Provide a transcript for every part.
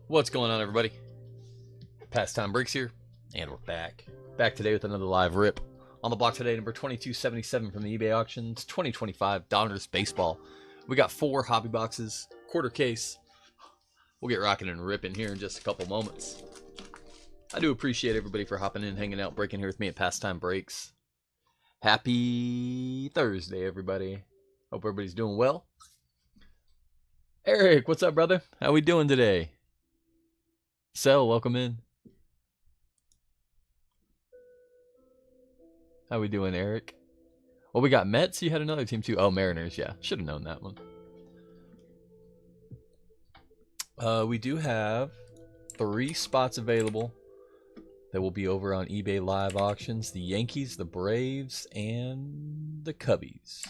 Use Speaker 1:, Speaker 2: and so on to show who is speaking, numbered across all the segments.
Speaker 1: What's going on, everybody? Pastime Breaks here, and we're back. Back today with another live rip. On the block today, number 2277 from the eBay auctions, 2025 Donruss Baseball. We got 4 hobby boxes, quarter case. We'll get rocking and ripping here in just a couple moments. I do appreciate everybody for hopping in, hanging out, breaking here with me at Pastime Breaks. Happy Thursday, everybody. Hope everybody's doing well. Eric, what's up, brother? How we doing today? Sel, welcome in. How we doing, Eric? Well, we got Mets. You had another team too. Oh, Mariners. Yeah, should have known that one. We do have 3 spots available that will be over on eBay live auctions: the Yankees, the Braves, and the Cubbies.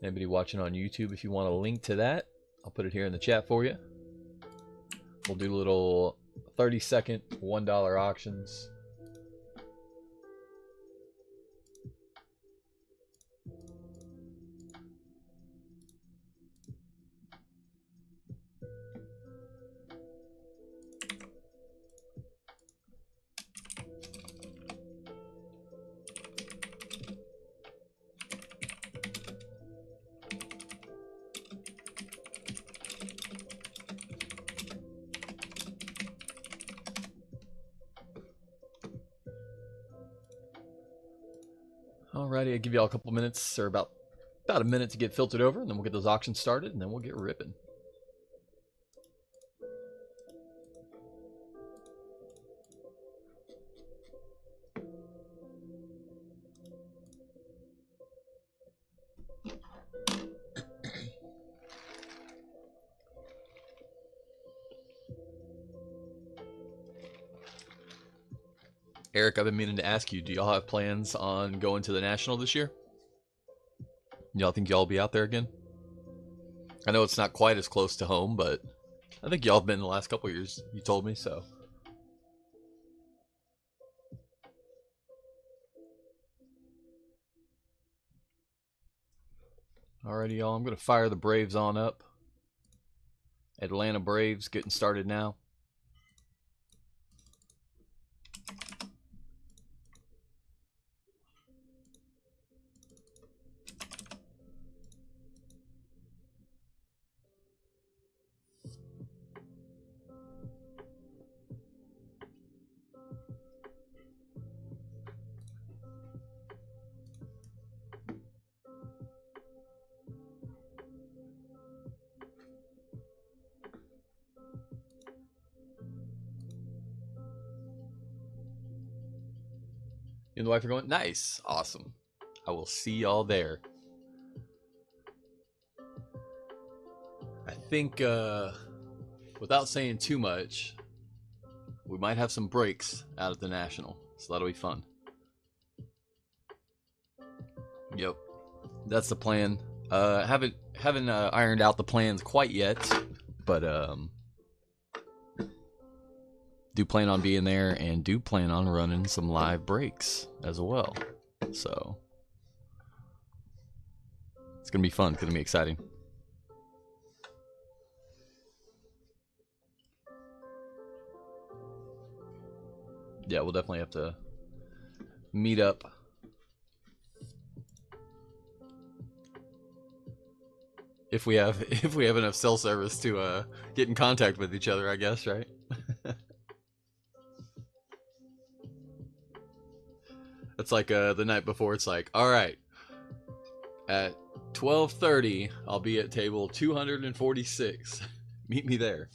Speaker 1: Anybody watching on YouTube, if you want a link to that, I'll put it here in the chat for you. We'll do little 30-second $1 auctions. Alrighty, I'll give y'all a couple minutes, or about a minute to get filtered over, and then we'll get those auctions started, and then we'll get ripping. Eric, I've been meaning to ask you, do y'all have plans on going to the National this year? Y'all think y'all will be out there again? I know it's not quite as close to home, but I think y'all have been the last couple years. You told me so. Alrighty, y'all. I'm going to fire the Braves on up. Atlanta Braves getting started now. You and the wife are going? Nice. Awesome. I will see y'all there. I think, without saying too much, we might have some breaks out at the National. So that'll be fun. Yep. That's the plan. Haven't ironed out the plans quite yet, but do plan on being there, and do plan on running some live breaks as well. So it's gonna be fun. It's gonna be exciting. Yeah, we'll definitely have to meet up. If we have enough cell service to get in contact with each other, I guess, right? It's like the night before. It's like, all right, at 12:30, I'll be at table 246. Meet me there.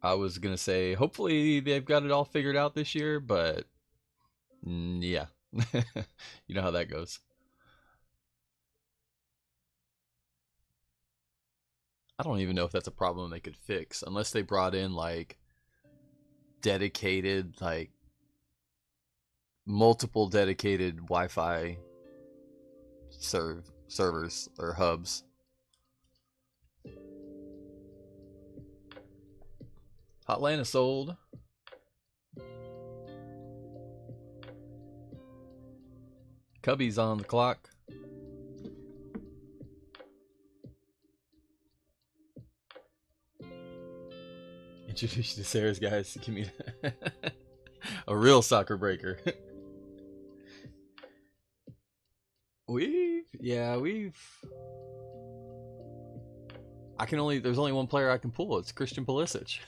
Speaker 1: I was gonna say, hopefully they've got it all figured out this year, but yeah, you know how that goes. I don't even know if that's a problem they could fix, unless they brought in like dedicated, like multiple dedicated Wi-Fi servers or hubs. Hotlanta sold. Cubby's on the clock. Introduce you to Sarah's guys. Give me a real soccer breaker. There's only one player I can pull. It's Christian Pulisic.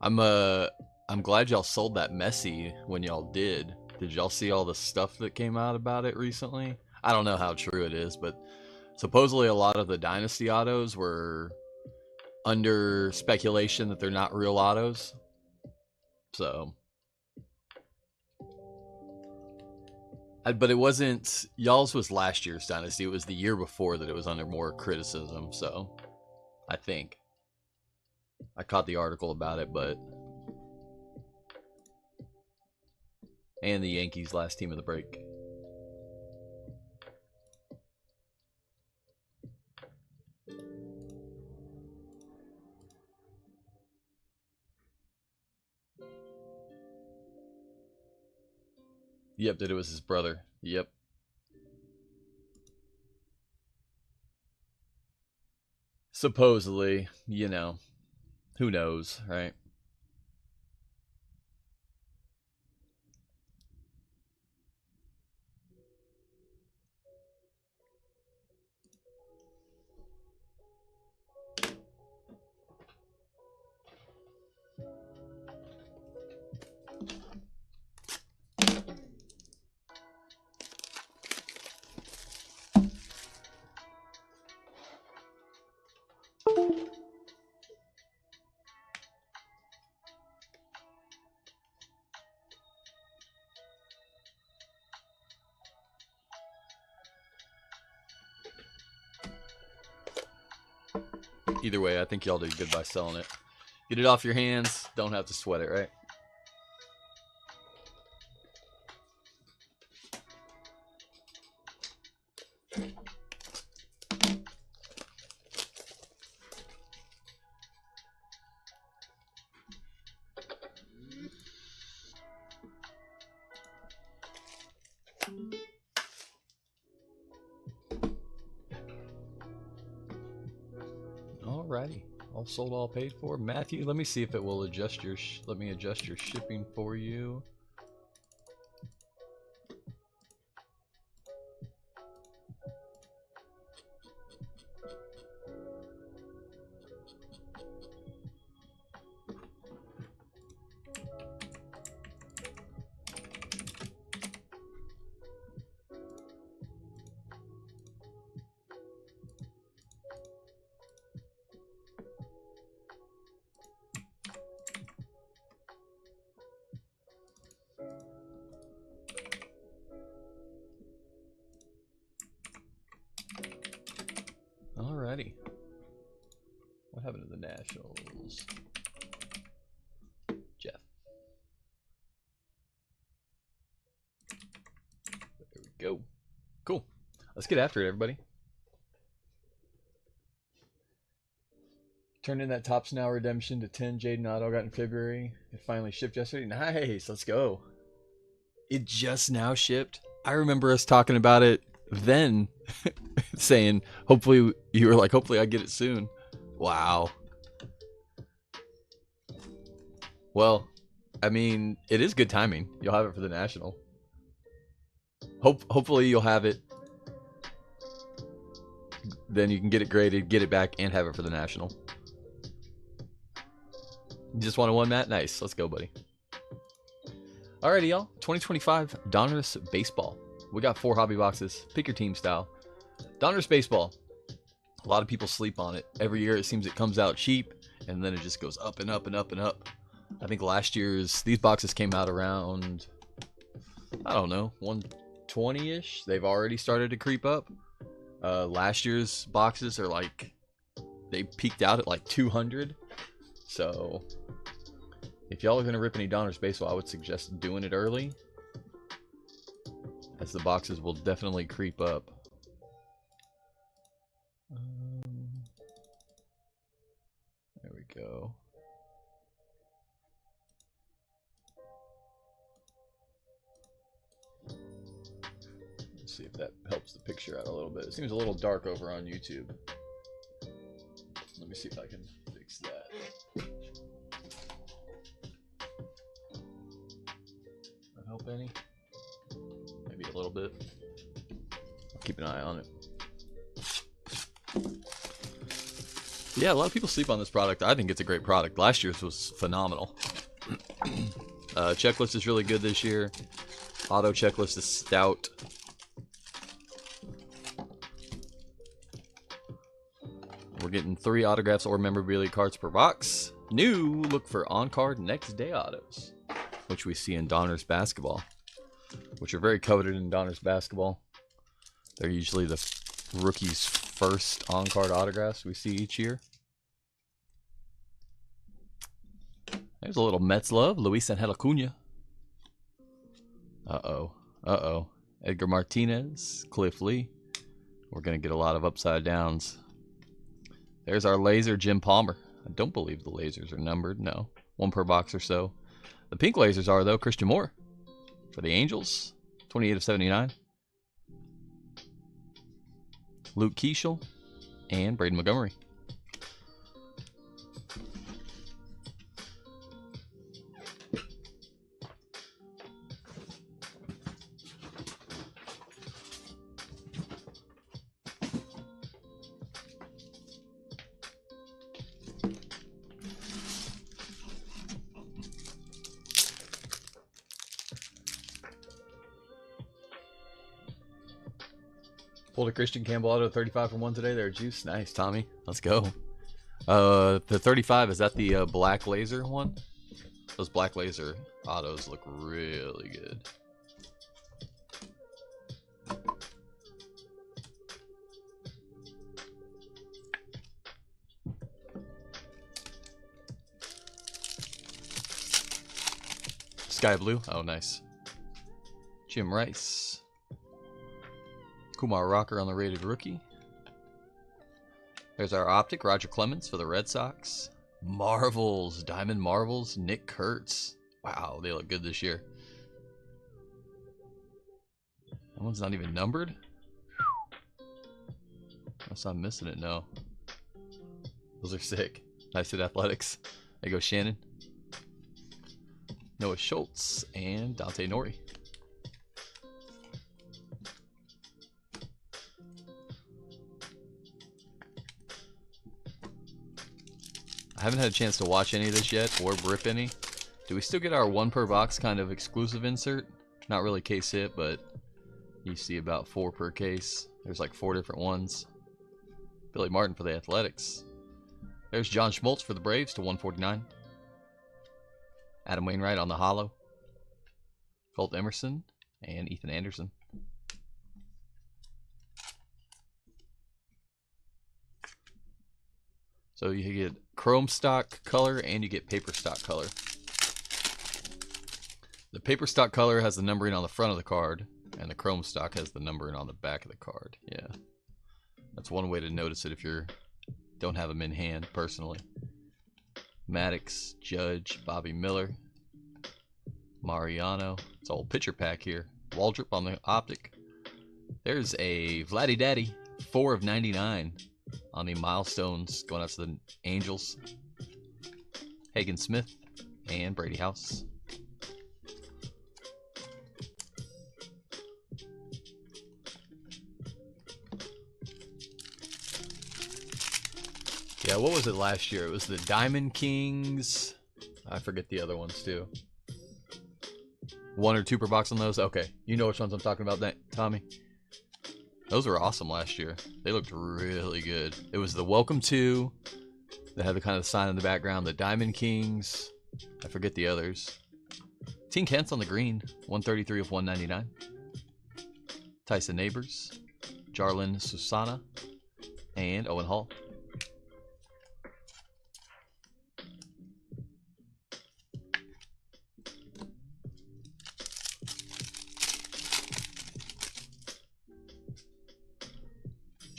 Speaker 1: I'm glad y'all sold that Messi when y'all did. Did y'all see all the stuff that came out about it recently? I don't know how true it is, but supposedly a lot of the Dynasty autos were under speculation that they're not real autos. So, but it wasn't, y'all's was last year's Dynasty. It was the year before that it was under more criticism. So, I think I caught the article about it, but and the Yankees last team of the break. Yep, that it was his brother. Yep. Supposedly, you know, who knows, right? Either way, I think y'all did good by selling it. Get it off your hands. Don't have to sweat it, right? Alrighty, all sold, all paid for. Matthew, let me see if it will adjust your. Let me adjust your shipping for you. Alrighty. What happened to the Nationals? Jeff. There we go. Cool. Let's get after it, everybody. Turned in that Tops Now redemption to 10 Jaden Auto got in February. It finally shipped yesterday. Nice. Let's go. It just now shipped. I remember us talking about it then, saying, hopefully, you were like, hopefully I get it soon. Wow. Well, I mean, it is good timing. You'll have it for the National. Hopefully you'll have it. Then you can get it graded, get it back, and have it for the National. You just wanted one, Matt? Nice. Let's go, buddy. Alrighty, y'all. 2025 Donruss Baseball. We got 4 hobby boxes. Pick your team style. Donruss Baseball. A lot of people sleep on it. Every year it seems it comes out cheap, and then it just goes up and up and up and up. I think last year's, these boxes came out around, I don't know, 120-ish. They've already started to creep up. Last year's boxes are like, they peaked out at like 200. So if y'all are going to rip any Donruss Baseball, I would suggest doing it early. as the boxes will definitely creep up. There we go. Let's see if that helps the picture out a little bit. It seems a little dark over on YouTube. Let me see if I can fix that. That help any? Maybe a little bit. I'll keep an eye on it. Yeah, a lot of people sleep on this product. I think it's a great product. Last year's was phenomenal. Checklist is really good this year. Auto checklist is stout. We're getting 3 autographs or memorabilia cards per box. New, look for on-card next day autos, which we see in Donruss Basketball, which are very coveted in Donruss Basketball. They're usually the rookie's first on-card autographs we see each year. There's a little Mets love, Luis Angel Acuna. Uh-oh. Edgar Martinez, Cliff Lee. We're going to get a lot of upside downs. There's our laser, Jim Palmer. I don't believe the lasers are numbered. No. 1 per box or so. The pink lasers are, though. Christian Moore for the Angels. 28 of 79. Luke Keeschel and Braden Montgomery. Pulled a Christian Campbell auto 35 for 1 today. There, Juice. Nice, Tommy. Let's go. The 35, is that the black laser one? Those black laser autos look really good. Sky blue. Oh, nice. Jim Rice. Kumar Rocker on the rated rookie. There's our optic, Roger Clemens for the Red Sox. Marvels, Diamond Marvels, Nick Kurtz. Wow, they look good this year. That one's not even numbered? Unless I'm missing it, no. Those are sick. Nice hit Athletics. There goes Shannon. Noah Schultz and Dante Nori. I haven't had a chance to watch any of this yet or rip any. Do we still get our 1 per box kind of exclusive insert? Not really case hit, but you see about 4 per case. There's like 4 different ones. Billy Martin for the Athletics. There's John Schmoltz for the Braves to 149. Adam Wainwright on the holo. Colt Emerson and Ethan Anderson. So you get chrome stock color and you get paper stock color. The paper stock color has the numbering on the front of the card, and the chrome stock has the numbering on the back of the card. Yeah, that's one way to notice it if you don't have them in hand personally. Maddox, Judge, Bobby Miller, Mariano. It's all pitcher pack here. Waldrop on the optic. There's a Vladdy Daddy, 4 of 99. On the milestones going out to the Angels. Hagen Smith and Brady House. Yeah, what was it last year? It was the Diamond Kings. I forget the other ones too. 1 or 2 per box on those? Okay. You know which ones I'm talking about, that Tommy? Those were awesome last year. They looked really good. It was the Welcome To that had the kind of sign in the background. The Diamond Kings. I forget the others. Teen Kent's on the green. 133 of 199. Tyson Neighbors. Jarlin Susana. And Owen Hall.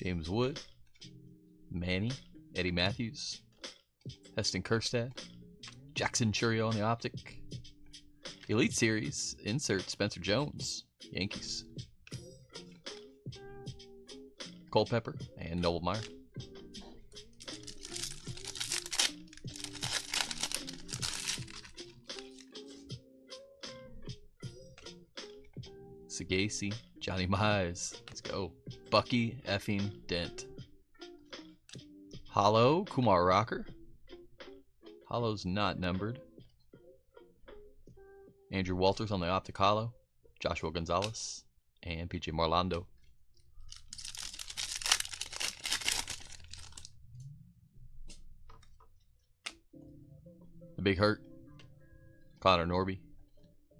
Speaker 1: James Wood, Manny, Eddie Matthews, Heston Kjerstad, Jackson Chourio on the optic. Elite Series, insert Spencer Jones, Yankees. Culpepper and Noble Meyer. Sagasi, Johnny Mize. Let's go. Bucky effing Dent. Hollow, Kumar Rocker. Hollow's not numbered. Andrew Walters on the optic hollow. Joshua Gonzalez. And PJ Marlando. The Big Hurt. Connor Norby.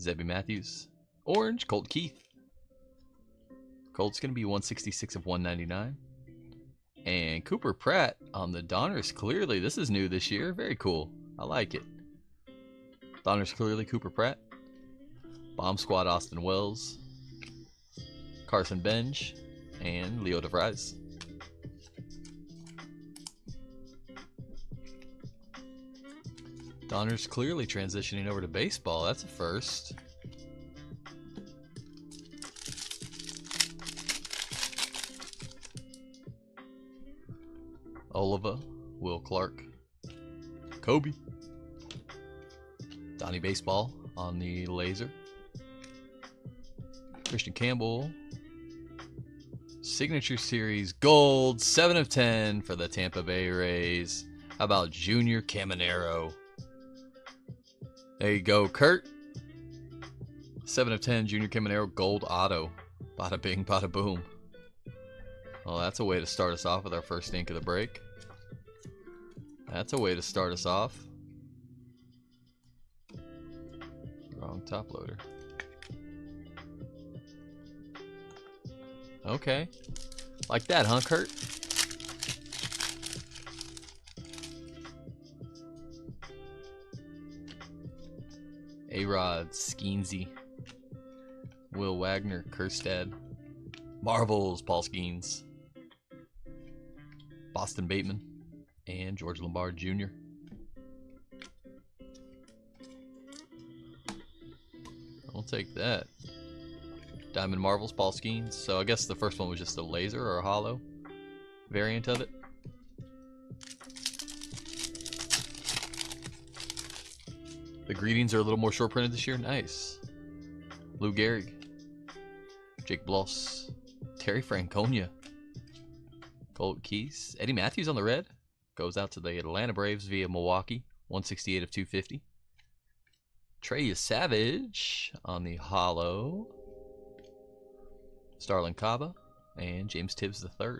Speaker 1: Zebby Matthews. Orange, Colt Keith. Colt's going to be 166 of 199. And Cooper Pratt on the Donruss Clearly. This is new this year. Very cool. I like it. Donruss Clearly, Cooper Pratt. Bomb Squad, Austin Wells. Carson Benj. And Leo DeVries. Donruss Clearly transitioning over to baseball. That's a first. Oliva, Will Clark, Kobe, Donnie Baseball on the laser, Christian Campbell, Signature Series Gold, 7 of 10 for the Tampa Bay Rays. How about Junior Caminero? There you go, Kurt. 7 of 10 Junior Caminero Gold Auto. Bada bing, bada boom. Well, that's a way to start us off with our first ink of the break. That's a way to start us off. Wrong top loader. Okay. Like that, huh, Kurt? A-Rod, Skeensy, Will Wagner, Kjerstad, Marbles, Paul Skeens, Boston Bateman, and George Lombard Jr. I'll take that. Diamond Marvels, Paul Skeens. So I guess the first one was just a laser or a hollow variant of it. The greetings are a little more short printed this year. Nice. Lou Gehrig, Jake Bloss, Terry Franconia, Colt Keys, Eddie Matthews on the red. Goes out to the Atlanta Braves via Milwaukee. 168 of 250. Trey Savage on the hollow. Starlin Caba and James Tibbs III.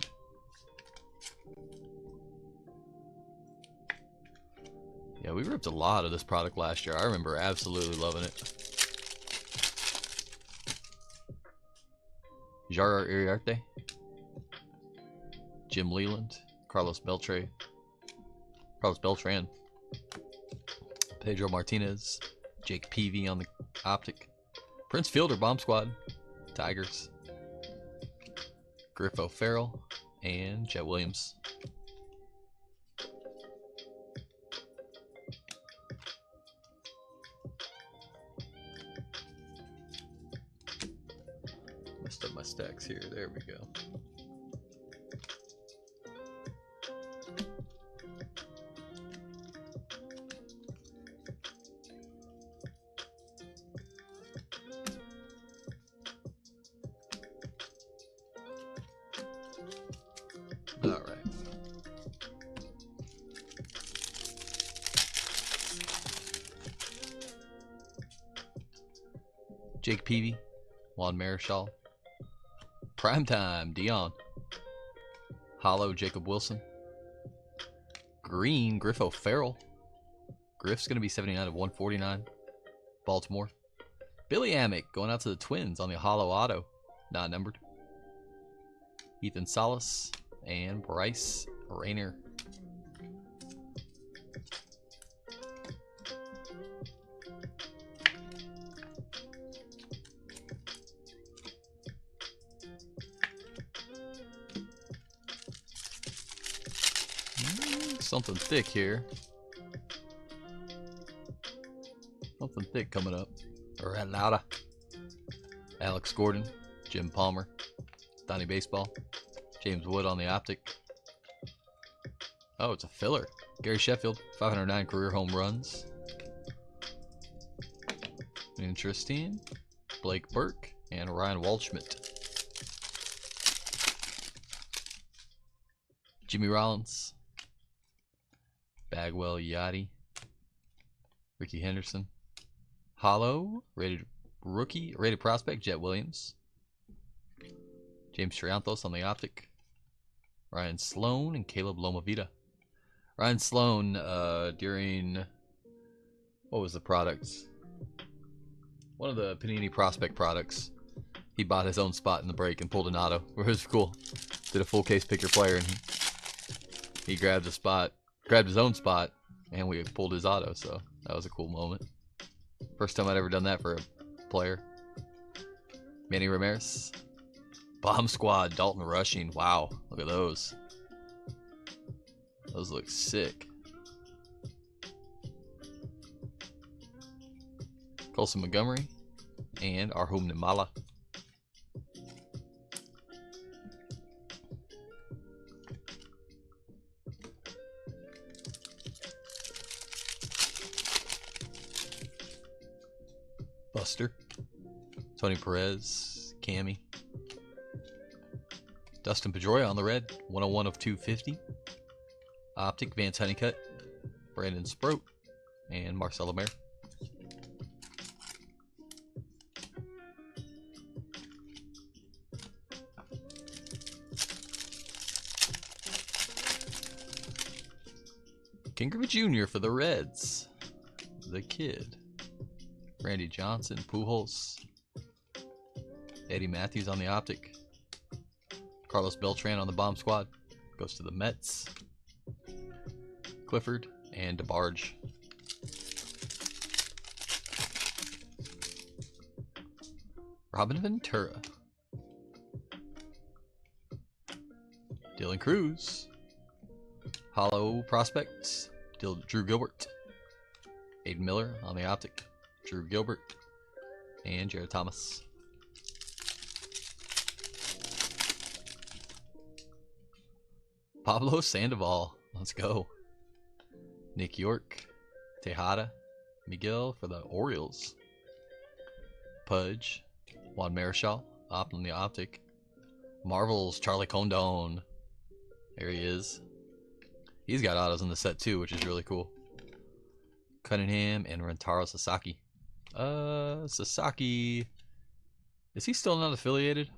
Speaker 1: Yeah, we ripped a lot of this product last year. I remember absolutely loving it. Jarar Iriarte, Jim Leland, Carlos Beltran, Pedro Martinez, Jake Peavy on the optic, Prince Fielder, Bomb Squad, Tigers, Griff O'Farrell, and Jet Williams. Messed up my stacks here. There we go. All right. Jake Peavy, Juan Marichal, Primetime, Dion, Hollow, Jacob Wilson, Green, Griff O'Farrell. Griff's going to be 79 of 149. Baltimore. Billy Amick going out to the Twins on the Hollow Auto. Not numbered. Ethan Salas and Bryce Rayner. something thick here. Something thick coming up. Renata. Alex Gordon. Jim Palmer. Donnie Baseball. James Wood on the optic. Oh, it's a filler. Gary Sheffield. 509 career home runs. Interesting. Blake Burke and Ryan Waldschmidt. Jimmy Rollins. Bagwell Yachty. Ricky Henderson. Hollow. Rated rookie. Rated prospect. Jet Williams. James Trianthos on the optic. Ryan Sloan and Caleb Lomavita. Ryan Sloan during... What was the product? One of the Panini prospect products. He bought his own spot in the break and pulled an auto. It was cool. Did a full case pick your player and he grabbed a spot, grabbed his own spot, and we pulled his auto. So that was a cool moment. First time I'd ever done that for a player. Manny Ramirez. Bomb Squad, Dalton Rushing. Wow, look at those. Those look sick. Colson Montgomery and Arhum Nimala. Buster. Tony Perez. Cammy. Dustin Pedroia on the red. 101 of 250. Optic. Vance Honeycutt. Brandon Sproat. And Marcelo Mayer. King Griffey Jr. for the Reds. The Kid. Randy Johnson, Pujols. Eddie Matthews on the optic. Carlos Beltran on the bomb squad. Goes to the Mets. Clifford and DeBarge. Robin Ventura. Dylan Cruz. Hollow prospects. Drew Gilbert. Aiden Miller on the optic. Drew Gilbert. And Jared Thomas. Pablo Sandoval. Let's go. Nick York. Tejada. Miguel for the Orioles. Pudge. Juan Marichal. Up on the optic. Marvel's Charlie Condon. There he is. He's got autos in the set too, which is really cool. Cunningham and Rentaro Sasaki. Sasaki. Is he still not affiliated?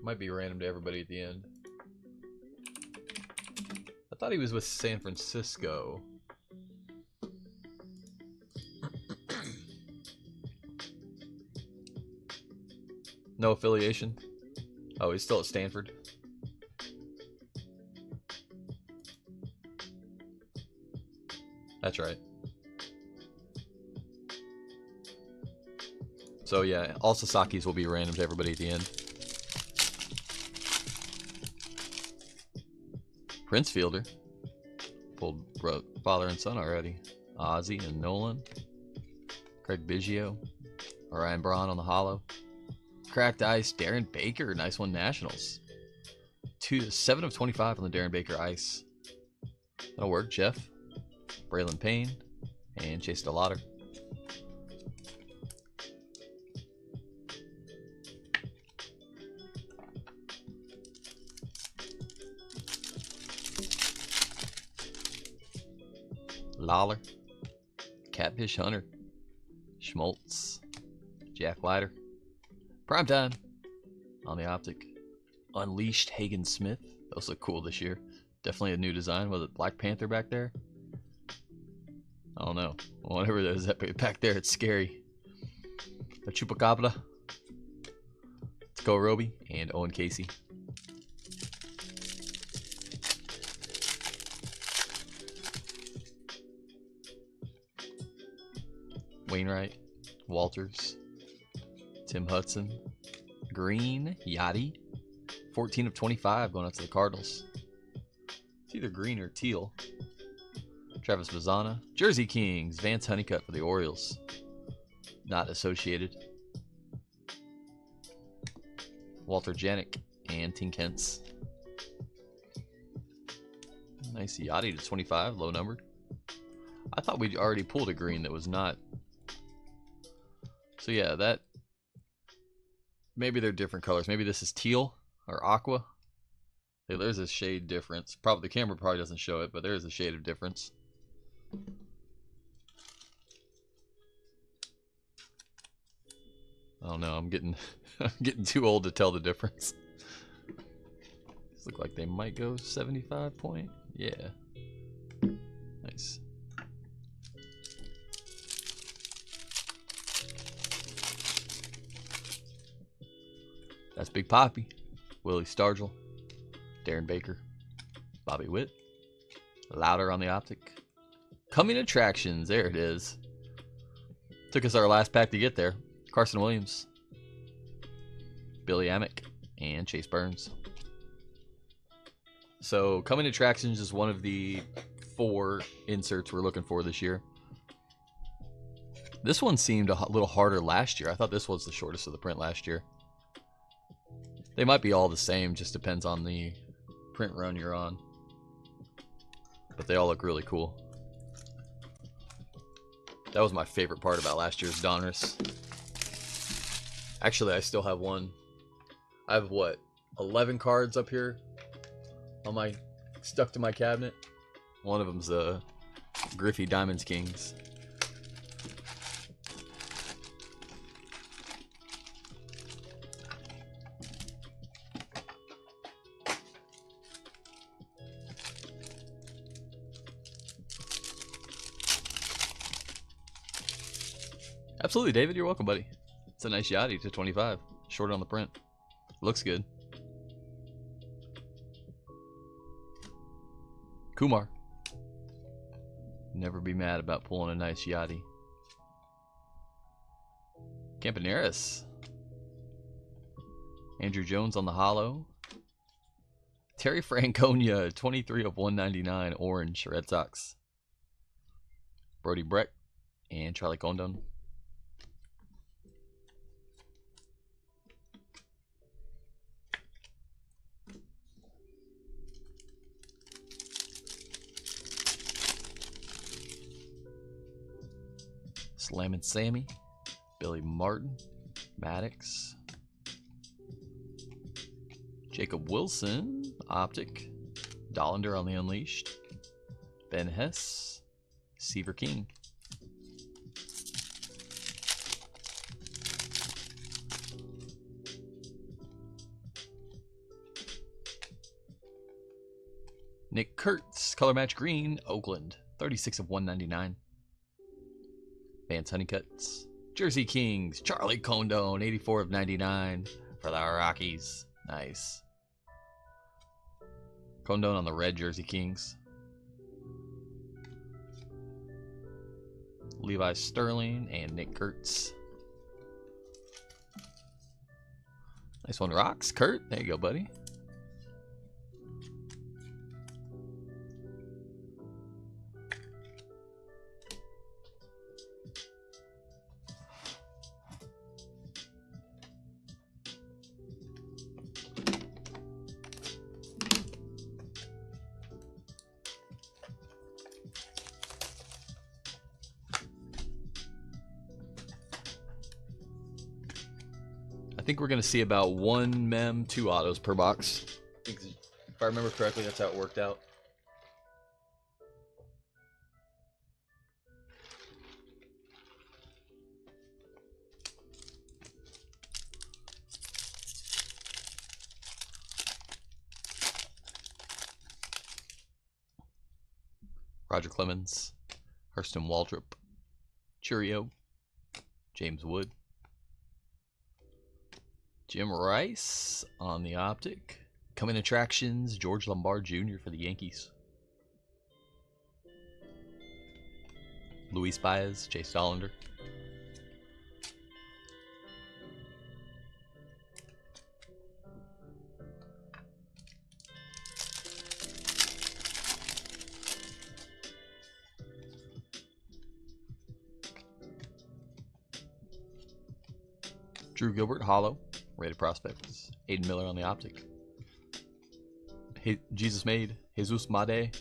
Speaker 1: Might be random to everybody at the end. I thought he was with San Francisco. No affiliation? Oh, he's still at Stanford. That's right. So yeah, all Sasaki's will be random to everybody at the end. Prince Fielder. Pulled father and son already. Ozzy and Nolan. Craig Biggio. Ryan Braun on the hollow. Cracked ice, Darren Baker. Nice one, Nationals. 7 of 25 on the Darren Baker ice. That'll work, Jeff. Braylon Payne. And Chase DeLauder. Lawler. Catfish Hunter. Schmaltz. Jack Leiter. Primetime on the optic. Unleashed Hagen Smith. Those look cool this year. Definitely a new design. Was it Black Panther back there? I don't know. Whatever that is back there, it's scary. The Chupacabra. Let's go, Roby. And Owen Casey. Wainwright. Walters. Tim Hudson. Green. Yachty. 14 of 25 going out to the Cardinals. It's either green or teal. Travis Mazzana. Jersey Kings. Vance Honeycutt for the Orioles. Not associated. Walter Janik and Tink Hence. Nice Yachty to 25, low numbered. I thought we'd already pulled a green that was not. So yeah, that. Maybe they're different colors. Maybe this is teal or aqua. Hey, there's a shade difference. Probably the camera probably doesn't show it, but there is a shade of difference. Oh no, I'm getting I'm getting too old to tell the difference. These look like they might go 75 point. Yeah. Nice. That's Big Poppy. Willie Stargell. Darren Baker. Bobby Witt. Louder on the optic. Coming attractions. There it is. Took us our last pack to get there. Carson Williams. Billy Amick. And Chase Burns. So, coming attractions is one of the 4 inserts we're looking for this year. This one seemed a little harder last year. I thought this was the shortest of the print last year. They might be all the same, just depends on the print run you're on. But they all look really cool. That was my favorite part about last year's Donruss. Actually, I still have one. I have, what, 11 cards up here on my, stuck to my cabinet. One of them's Griffey Diamonds Kings. Absolutely, David. You're welcome, buddy. It's a nice Yachty to 25. Short on the print. Looks good. Kumar. Never be mad about pulling a nice Yachty. Campaneris. Andrew Jones on the holo. Terry Franconia, 23 of 199, orange, Red Sox. Brody Breck and Charlie Condon. Slammin' Sammy, Billy Martin, Maddox, Jacob Wilson, Optic, Dollander on the Unleashed, Ben Hess, Seaver King. Nick Kurtz, Color Match Green, Oakland, 36 of 199. Vance Honeycutts. Jersey Kings, Charlie Condon, 84 of 99 for the Rockies. Nice. Condon on the red Jersey Kings. Levi Sterling and Nick Kurtz. Nice one, Rocks. Kurt, there you go, buddy. I think we're going to see about 1 mem, 2 autos per box. If I remember correctly, that's how it worked out. Roger Clemens, Hurston Waldrop, Churio, James Wood, Jim Rice on the optic. Coming attractions, George Lombard Jr. for the Yankees. Luis Baez, Chase Dollander. Drew Gilbert, Hollow, rated prospects. Aiden Miller on the optic. Jesus Made, Jesus Made,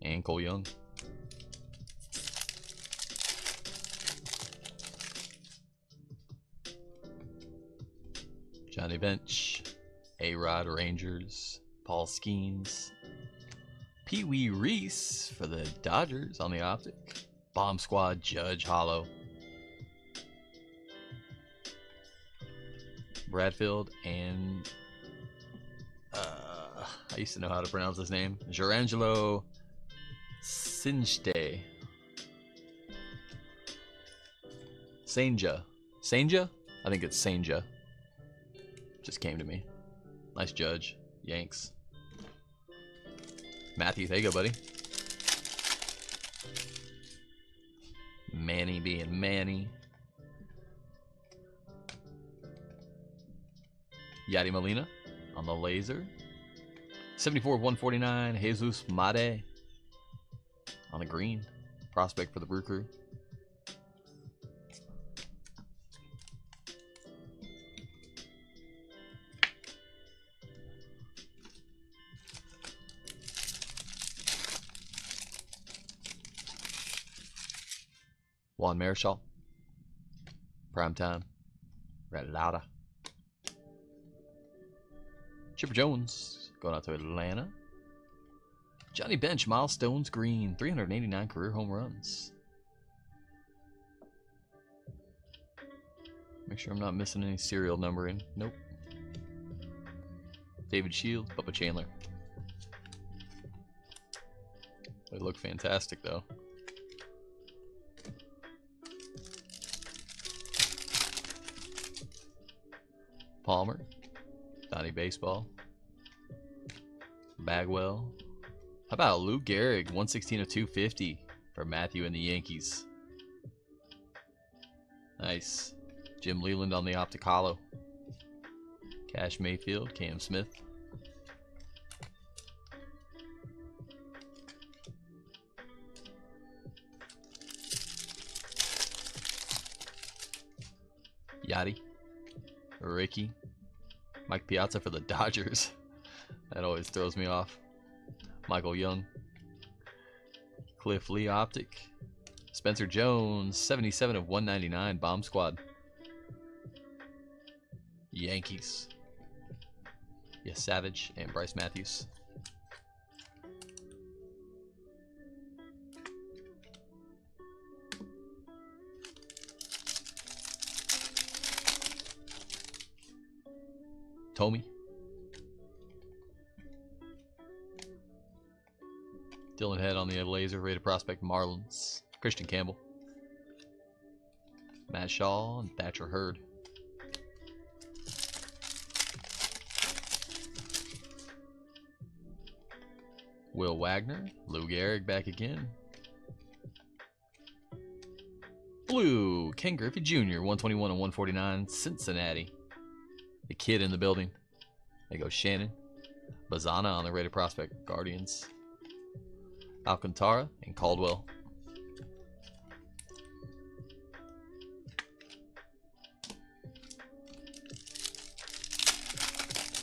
Speaker 1: and Cole Young. Johnny Bench, A-Rod Rangers, Paul Skeens, Pee Wee Reese for the Dodgers on the optic. Bomb Squad, Judge Hollow. Bradfield and I used to know how to pronounce his name. Gerangelo Sinjte. Senja. Senja? I think it's Senja. Just came to me. Nice Judge. Yanks. Matthew, there you go, buddy. Manny being Manny. Yadi Molina on the laser. 74/149, Jesus Made on the green. Prospect for the Brew Crew. Juan Marichal. Primetime. Red Lauda. Chipper Jones going out to Atlanta. Johnny Bench, Milestones Green, 389 career home runs. Make sure I'm not missing any serial numbering. Nope. David Shields, Bubba Chandler. They look fantastic though. Palmer, Donnie Baseball, Bagwell. How about Lou Gehrig, 116/250 for Matthew and the Yankees. Nice. Jim Leland on the optic hollow. Cash Mayfield, Cam Smith. Yachty. Ricky. Mike Piazza for the Dodgers. That always throws me off. Michael Young. Cliff Lee optic. Spencer Jones, 77/199, Bomb Squad. Yankees. Yes, Savage and Bryce Matthews. Tommy. Dylan Head on the laser, rated prospect Marlins. Christian Campbell. Matt Shaw and Thatcher Hurd. Will Wagner. Lou Gehrig back again. Blue. Ken Griffey Jr. 121/149. Cincinnati. The kid in the building. There goes Shannon. Bazana on the rated prospect Guardians. Alcantara and Caldwell.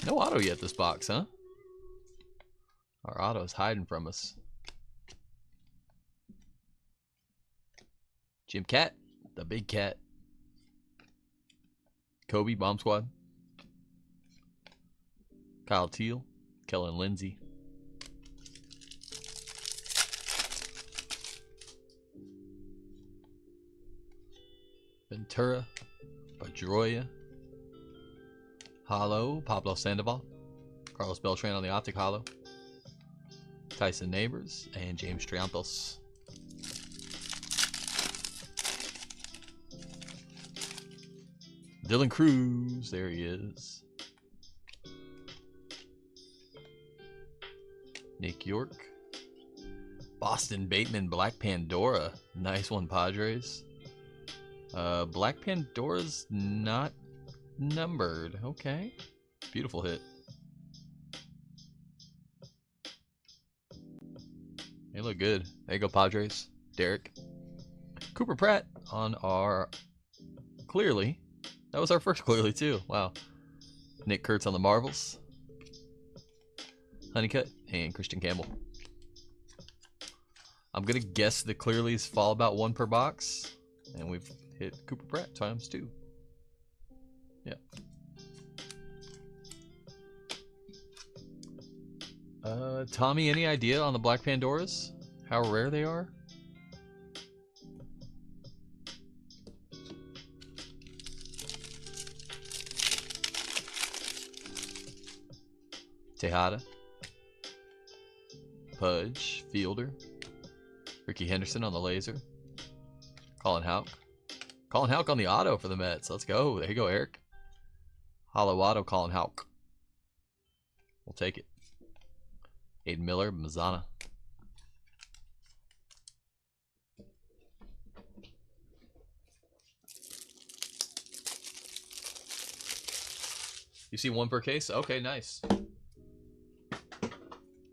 Speaker 1: No auto yet this box, huh? Our auto's hiding from us. Jim Cat, the big cat. Kobe, Bomb Squad. Kyle Teal, Kellen Lindsay. Ventura, Pedroia. Hollow, Pablo Sandoval. Carlos Beltran on the optic hollow. Tyson Neighbors and James Triantos. Dylan Cruz, there he is. Nick York. Boston Bateman, Black Pandora. Nice one, Padres. Black Pandora's not numbered. Okay. Beautiful hit. They look good. There you go, Padres. Derek. Cooper Pratt on our clearly That was our first clearly too. Wow. Nick Kurtz on the Marvels. Honeycutt and Christian Campbell. I'm going to guess the clearlies fall about 1 per box. And we've hit Cooper Pratt times 2. Yeah. Tommy, any idea on the Black Pandoras? How rare they are? Tejada. Pudge. Fielder. Ricky Henderson on the laser. Colin Houck. Colin Houck on the auto for the Mets. Let's go. There you go, Eric. Hollow auto, Colin Houck. We'll take it. Aiden Miller, Mazzana. You see 1 per case? Okay, nice.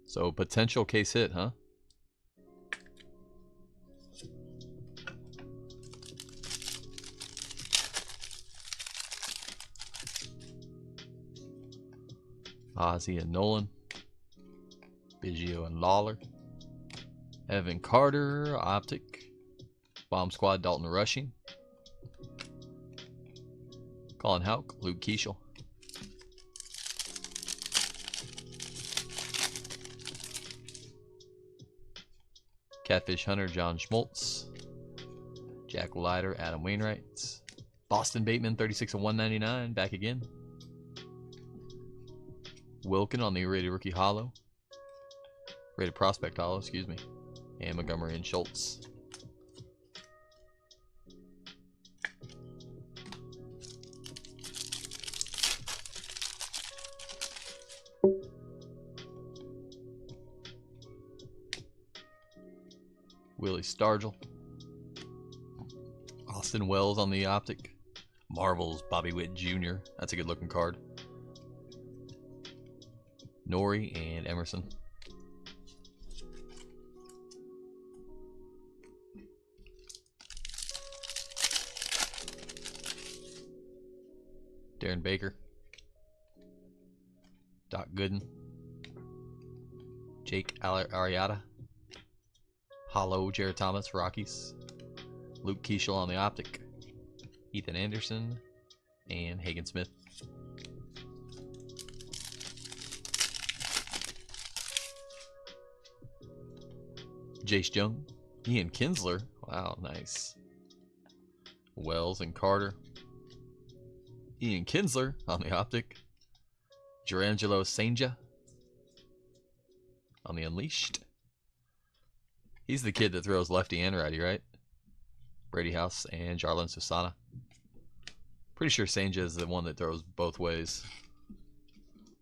Speaker 1: So potential case hit, huh? Ozzy and Nolan. Biggio and Lawler. Evan Carter, Optic. Bomb Squad, Dalton Rushing. Colin Houck, Luke Keeschel. Catfish Hunter, John Schmaltz. Jack Leiter, Adam Wainwright. Boston Bateman, 36 of 199, back again. Wilkin on the rated rookie hollow. Rated prospect hollow, excuse me. And Montgomery and Schultz. Willie Stargell. Austin Wells on the Optic. Marvel's Bobby Witt Jr. That's a good looking card. Nori and Emerson. Darren Baker. Doc Gooden. Jake Arrieta. Hollow Jared Thomas, Rockies. Luke Keeschel on the Optic. Ethan Anderson. And Hagen Smith. Jace Jung. Ian Kinsler. Wow, nice. Wells and Carter. Ian Kinsler on the Optic. Gerangelo Senja on the Unleashed. He's the kid that throws lefty and righty, right? Brady House and Jarlin Susana. Pretty sure Senja is the one that throws both ways.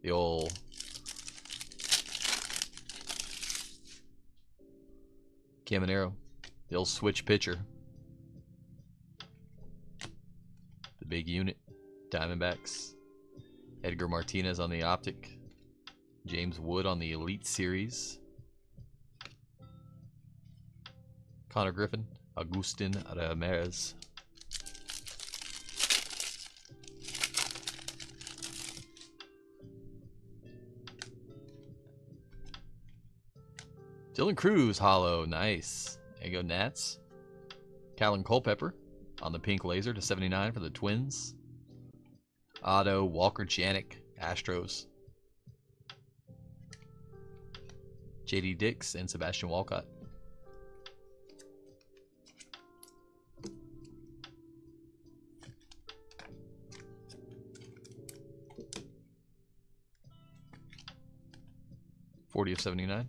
Speaker 1: The old Caminero. The old switch pitcher. The big unit. Diamondbacks. Edgar Martinez on the Optic. James Wood on the Elite Series. Connor Griffin. Agustin Ramirez. Dylan Cruz, hollow. Nice. There you go, Nats. Callan Culpepper on the pink laser to 79 for the Twins. Otto, Walker Janik, Astros. JD Dix and Sebastian Walcott. $40 of 79.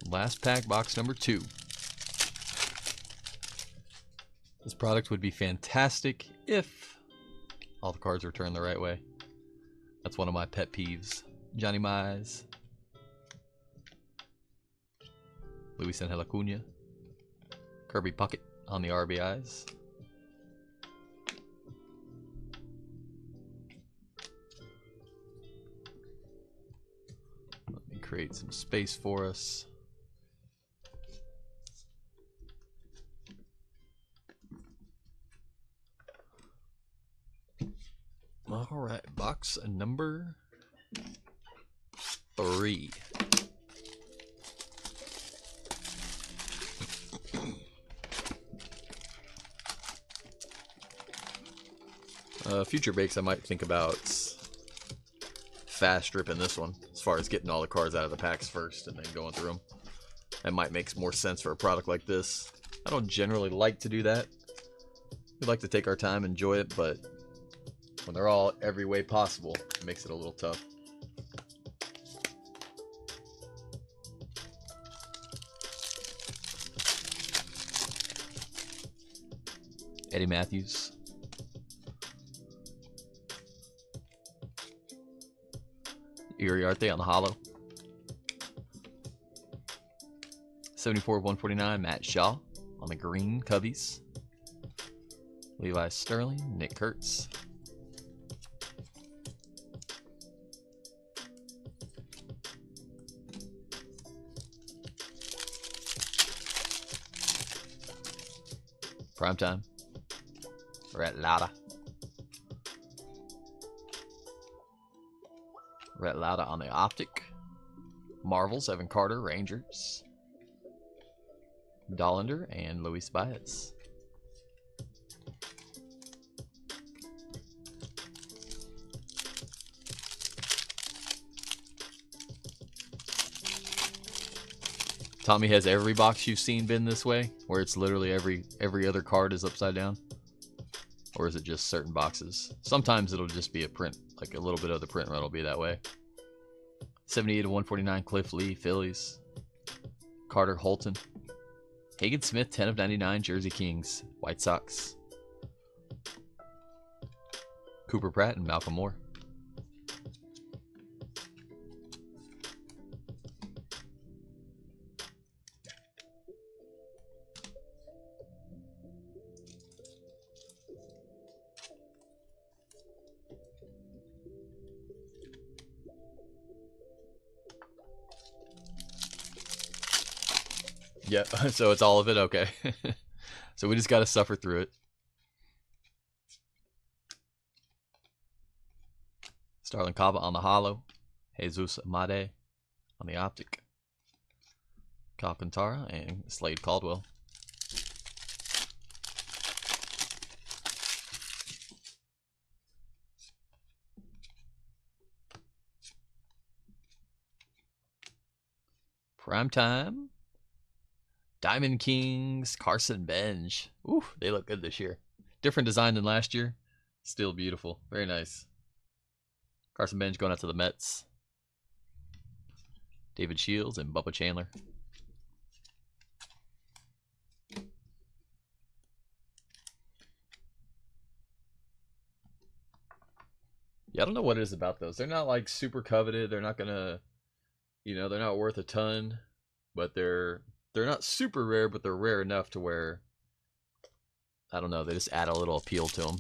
Speaker 1: Last pack, box number 2. This product would be fantastic if all the cards were turned the right way. That's one of my pet peeves. Johnny Mize. Luis Angel Acuna. Kirby Puckett on the RBIs. Let me create some space for us. All right, box number 3. Future breaks, I might think about fast ripping this one, as far as getting all the cards out of the packs first and then going through them. That might make more sense for a product like this. I don't generally like to do that. We like to take our time, enjoy it, but when they're all every way possible, it makes it a little tough. Eddie Matthews. Uriarte on the holo. 74/149, Matt Shaw on the green Cubbies. Levi Sterling, Nick Kurtz. Primetime. Rhett Lauda. Rhett Lauda on the optic. Marvels, Evan Carter, Rangers. Dollander and Luis Baez. Tommy, has every box you've seen been this way, where it's literally every other card is upside down? Or is it just certain boxes? Sometimes it'll just be a print, like a little bit of the print run will be that way. 78/149, Cliff Lee, Phillies. Carter Holton. Hagen Smith, 10/99, Jersey Kings, White Sox. Cooper Pratt and Malcolm Moore. Yeah, so it's all of it? Okay. So we just got to suffer through it. Starlin Cava on the holo. Jesus Amade on the optic. Alcantara and Slade Caldwell. Primetime. Diamond Kings, Carson Benj. Ooh, they look good this year. Different design than last year. Still beautiful. Very nice. Carson Benj going out to the Mets. David Shields and Bubba Chandler. Yeah, I don't know what it is about those. They're not like super coveted. They're not gonna, they're not worth a ton, but they're not super rare, but they're rare enough to where, I don't know, they just add a little appeal to them.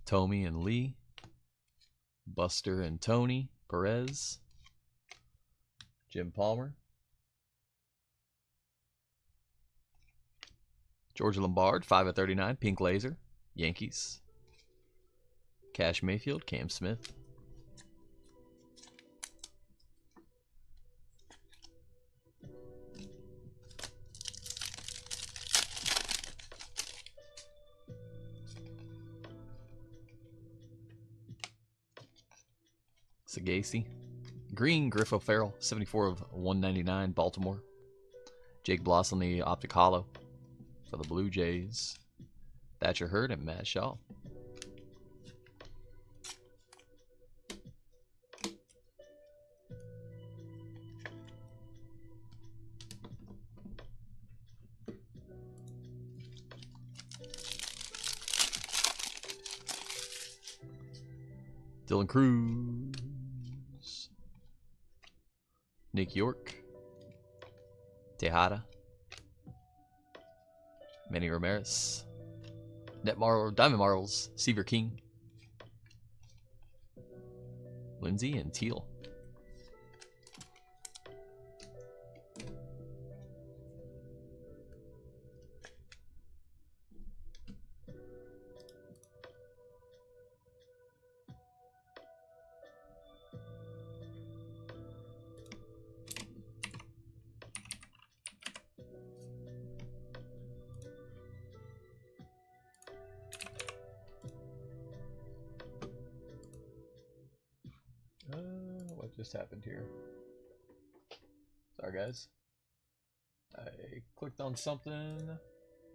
Speaker 1: Tommy and Lee. Buster and Tony. Perez. Jim Palmer. George Lombard, 5/39, Pink Laser. Yankees. Cash Mayfield, Cam Smith. Sagasi. Green, Griff O'Farrell, 74/199, Baltimore. Jake Bloss on the optic holo for the Blue Jays. Thatcher Hurd and Matt Shaw. Dylan Cruz. Nick York. Tejada. Manny Ramirez. Diamond Marvels. Seaver King. Lindsay and Teal. just happened here? Sorry, guys. I clicked on something.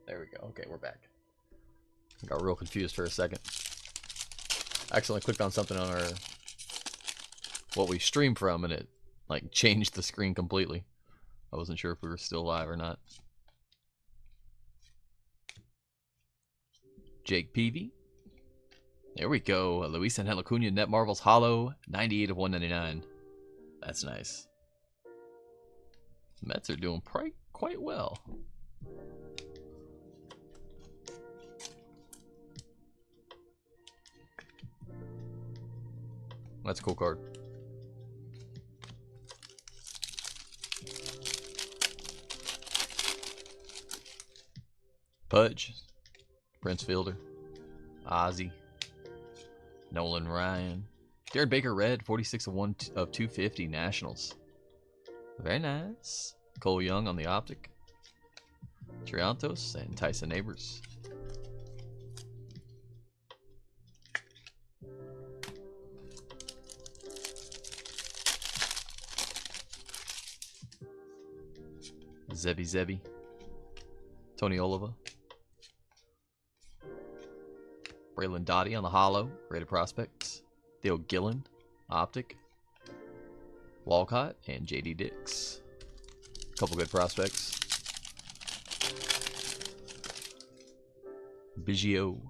Speaker 1: There we go. Okay, we're back. I got real confused for a second. I accidentally clicked on something on our what we stream from, and it like changed the screen completely. I wasn't sure if we were still live or not. Jake Peavy. There we go. Luis Angel Acuna Net Marvels Hollow, 98 of 199. That's nice. Mets are doing quite well. That's a cool card. Pudge, Prince Fielder, Ozzy, Nolan Ryan, Jared Baker Red, 46 of 250 Nationals. Very nice. Cole Young on the Optic, Triantos, and Tyson Neighbors. Zebby, Tony Oliva, Braylon Dottie on the Hollow, rated prospects, Theo Gillen, Optic, Walcott, and JD Dix. Couple good prospects. Biggio,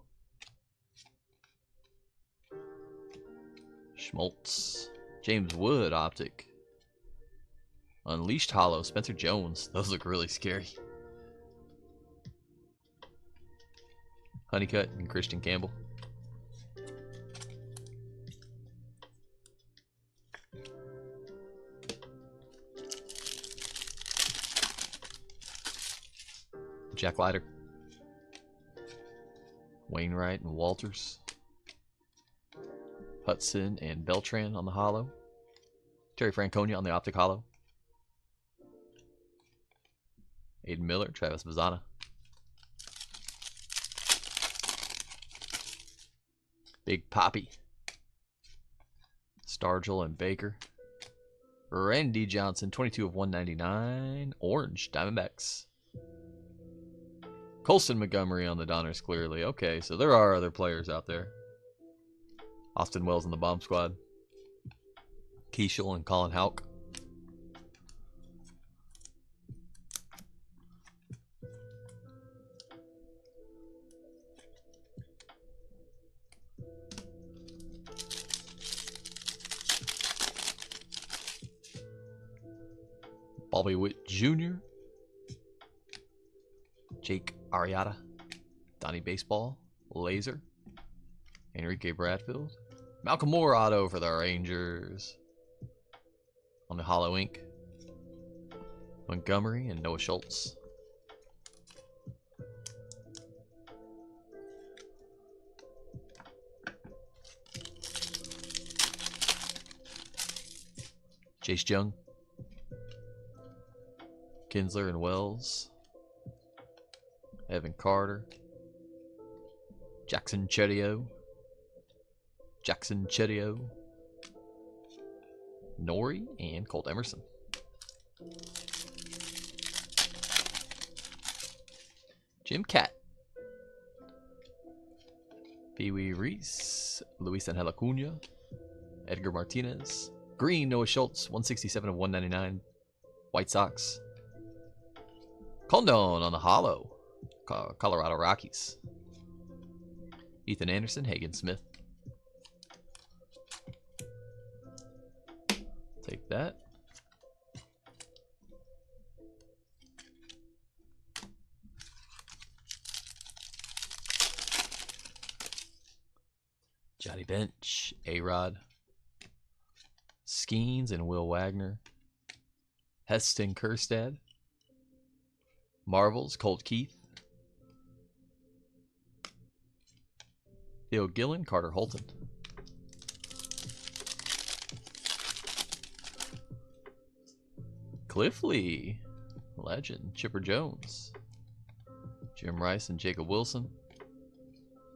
Speaker 1: Schmaltz, James Wood, Optic, Unleashed Hollow, Spencer Jones. Those look really scary. Honeycutt and Christian Campbell. Jack Leiter, Wainwright and Walters, Hudson and Beltran on the Hollow, Terry Franconia on the Optic Hollow, Aiden Miller, Travis Bazzana, Big Poppy, Stargell and Baker, Randy Johnson, 22 of 199, Orange, Diamondbacks. Colson Montgomery on the Donners, clearly. Okay, so there are other players out there. Austin Wells in the Bomb Squad. Keishel and Colin Houck. Bobby Witt Jr. Jake Arrieta, Donnie Baseball, Laser, Enrique Bradfield, Malcolm Moore auto for the Rangers on the Hollow Ink, Montgomery and Noah Schultz. Chase Jung, Kinsler and Wells, Evan Carter, Jackson Cheddio, Nori, and Colt Emerson. Jim Cat, Pee Wee Reese, Luis Angel Acuna, Edgar Martinez, Green, Noah Schultz, 167 of 199, White Sox. Condon on the Hollow, Colorado Rockies. Ethan Anderson, Hagen Smith. Take that. Johnny Bench, A-Rod. Skeens and Will Wagner. Heston Kjerstad. Marvels, Colt Keith. Theo Gillen, Carter Holton. Cliff Lee, legend, Chipper Jones. Jim Rice and Jacob Wilson.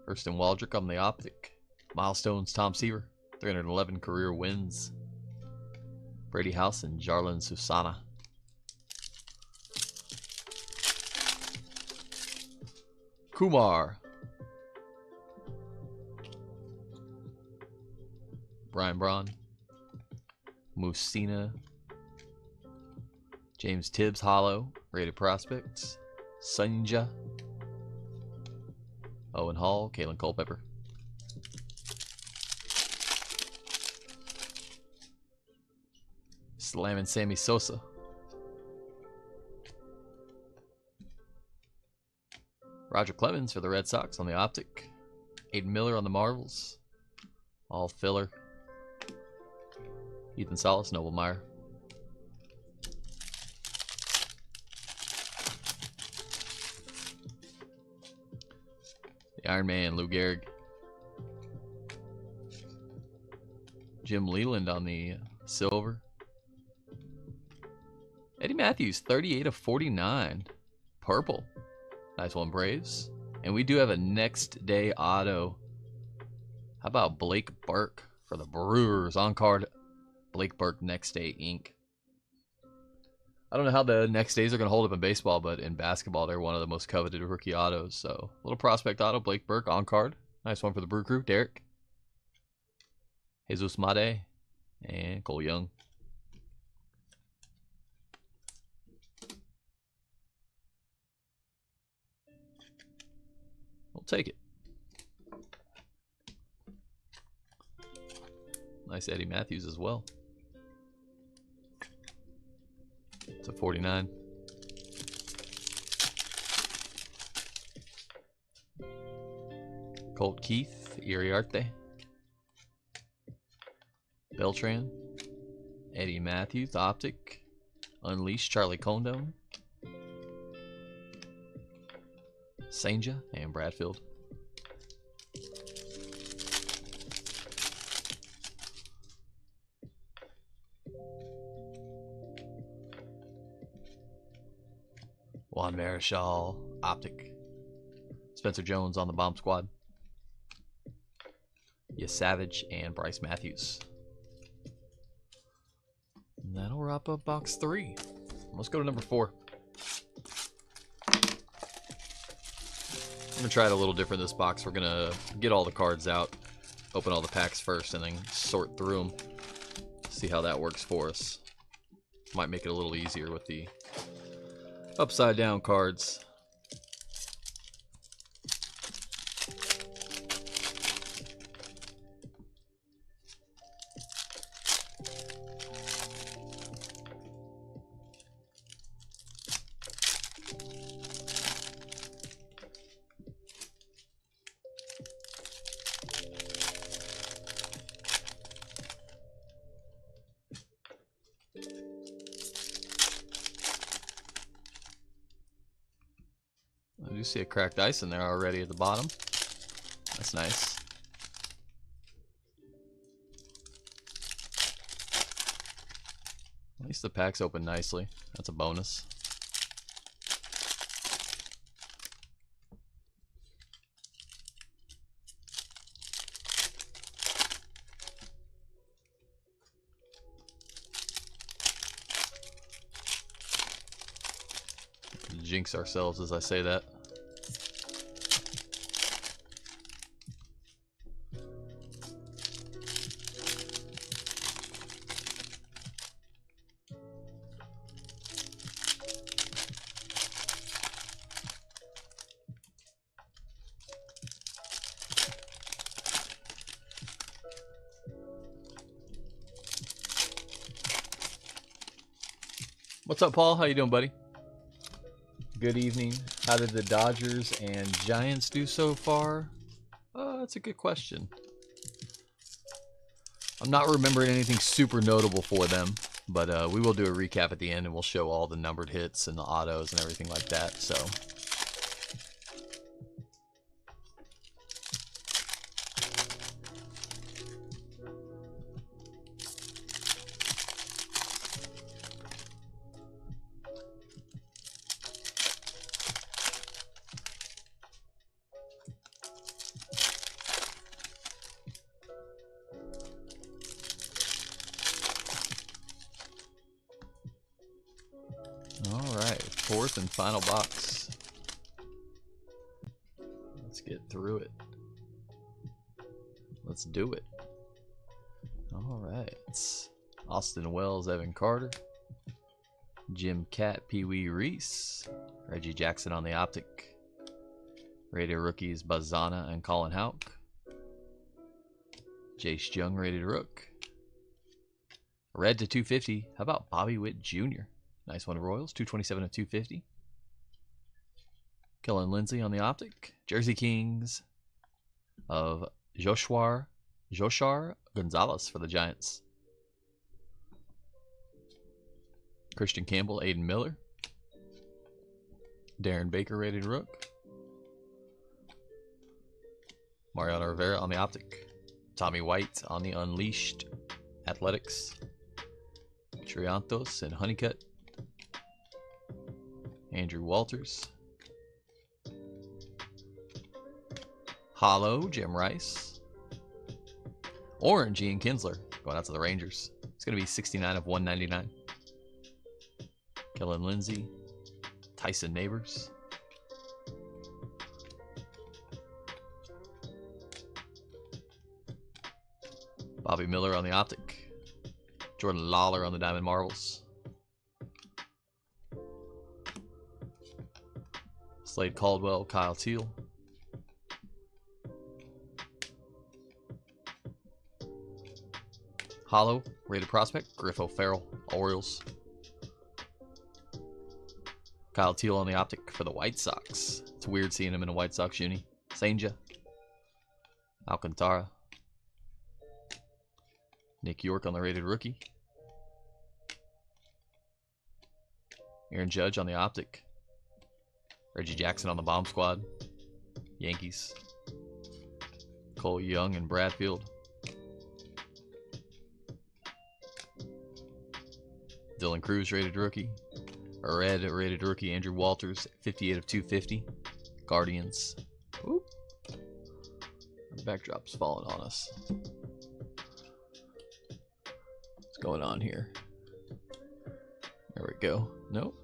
Speaker 1: Hurston Waldrick on the Optic. Milestones, Tom Seaver, 311 career wins. Brady House and Jarlin Susana. Kumar. Brian Braun. Musina. James Tibbs, Hollow. Rated Prospects. Sunja. Owen Hall. Kalen Culpepper. Slamming Sammy Sosa. Roger Clemens for the Red Sox on the Optic. Aiden Miller on the Marvels. All filler. Ethan Salas, Noble Meyer. The Iron Man, Lou Gehrig. Jim Leland on the silver. Eddie Matthews, 38 of 49. Purple. Nice one, Braves. And we do have a next day auto. How about Blake Burke for the Brewers on card? Blake Burke next day ink. I don't know how the next days are going to hold up in baseball, but in basketball, they're one of the most coveted rookie autos. So, little prospect auto, Blake Burke on card. Nice one for the Brew Crew, Derek. Jesus Made and Cole Young. We'll take it. Nice Eddie Matthews as well. It's a 49. Colt Keith, Iriarte. Beltran. Eddie Matthews, Optic. Unleashed, Charlie Condon. Senja and Bradfield. Juan Marichal, Optic. Spencer Jones on the Bomb Squad. Yes, Savage and Bryce Matthews. And that'll wrap up box 3. Let's go to number 4. I'm going to try it a little different this box. We're going to get all the cards out, open all the packs first, and then sort through them. See how that works for us. Might make it a little easier with the upside down cards. I do see a cracked ice in there already at the bottom. That's nice. At least the pack's open nicely. That's a bonus. Jinx ourselves as I say that. What's up, Paul? How you doing, buddy? Good evening. How did the Dodgers and Giants do so far? That's a good question. I'm not remembering anything super notable for them, but we will do a recap at the end, and we'll show all the numbered hits and the autos and everything like that. So. Fourth and final box. Let's get through it. Let's do it. All right. Austin Wells, Evan Carter. Jim Cat, Pee Wee Reese. Reggie Jackson on the optic. Rated rookies Bazana and Colin Houck. Jace Jung, rated rook. Red to 250. How about Bobby Witt Jr.? Nice one, Royals. 227 of 250. Kellen Lindsay on the optic. Jersey Kings of Joshar Gonzalez for the Giants. Christian Campbell, Aiden Miller. Darren Baker, rated rook. Mariano Rivera on the optic. Tommy White on the Unleashed Athletics. Triantos and Honeycutt. Andrew Walters. Hollow, Jim Rice. Orange, Ian Kinsler. Going out to the Rangers. It's going to be 69 of 199. Kellen Lindsay. Tyson Neighbors. Bobby Miller on the optic. Jordan Lawler on the Diamond Marbles. Slade Caldwell, Kyle Teal. Hollow, rated prospect, Griff O'Farrell, Orioles. Kyle Teal on the optic for the White Sox. It's weird seeing him in a White Sox uni. Senja. Alcantara. Nick York on the rated rookie. Aaron Judge on the optic. Reggie Jackson on the bomb squad. Yankees. Cole Young and Bradfield. Dylan Cruz, rated rookie. A red rated rookie, Andrew Walters, 58 of 250. Guardians. Ooh. The backdrop's falling on us. What's going on here? There we go. Nope.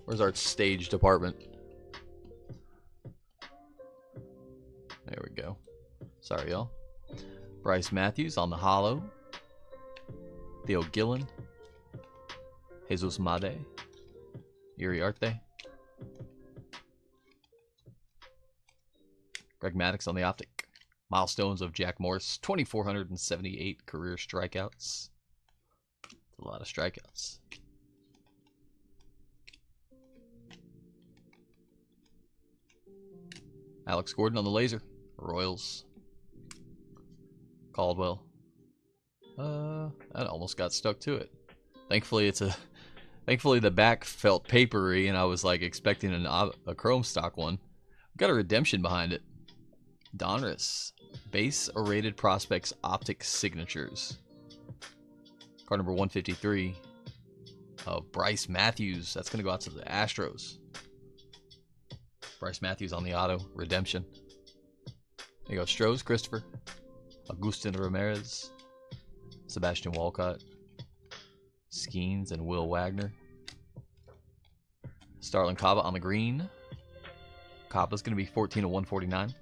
Speaker 1: Where's our stage department? There we go. Sorry, y'all. Bryce Matthews on the hollow. Theo Gillen. Jesus Made. Iriarte. Greg Maddux on the optic. Milestones of Jack Morris. 2,478 career strikeouts. That's a lot of strikeouts. Alex Gordon on the laser. Royals. Caldwell. That almost got stuck to it. Thankfully the back felt papery and I was like expecting a chrome stock one. Got a redemption behind it. Donruss. Base rated prospects optic signatures. Card number 153 of Bryce Matthews. That's going to go out to the Astros. Bryce Matthews on the auto. Redemption. There you go. Strohs, Christopher. Agustin Ramirez. Sebastian Walcott. Skeens and Will Wagner. Starlin Caba on the green. Caba's going to be 14 of 149.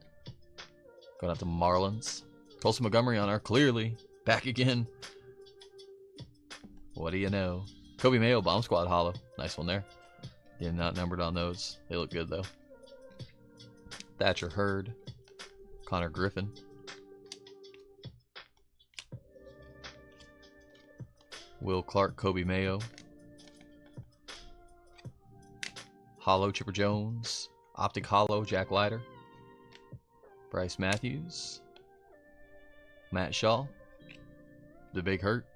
Speaker 1: Going out to Marlins. Colson Montgomery on our clearly. Back again. What do you know? Kobe Mayo, Bomb Squad hollow. Nice one there. Yeah, not numbered on those. They look good though. Thatcher Hurd. Connor Griffin. Will Clark, Kobe Mayo. Hollow, Chipper Jones. Optic Hollow, Jack Leiter. Bryce Matthews. Matt Shaw. The Big Hurt.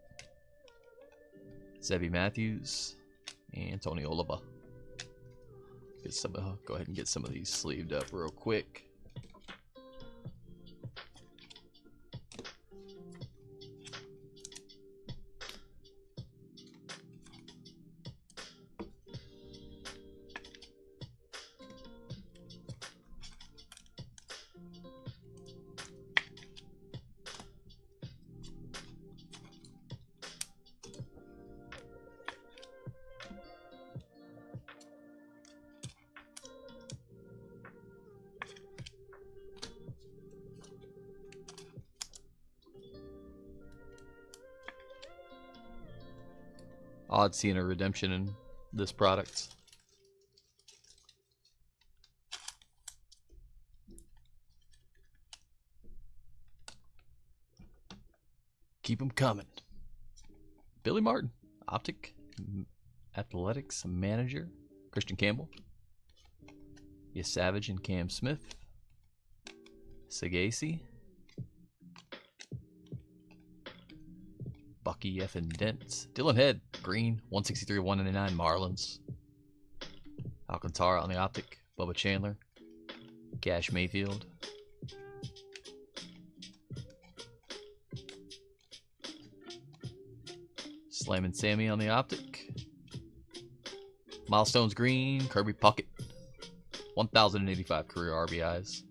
Speaker 1: Zebby Matthews. And Tony Oliva. Go ahead and get some of these sleeved up real quick. Odd seeing a redemption in this product. Keep them coming. Billy Martin, Optic, Athletics Manager, Christian Campbell. Yes, Savage and Cam Smith. Sagasi. Bucky F. and Dent. Dylan Head, green, 163 of 199, Marlins. Alcantara on the Optic. Bubba Chandler. Cash Mayfield. Slammin' Sammy on the Optic. Milestones green, Kirby Puckett. 1,085 career RBIs.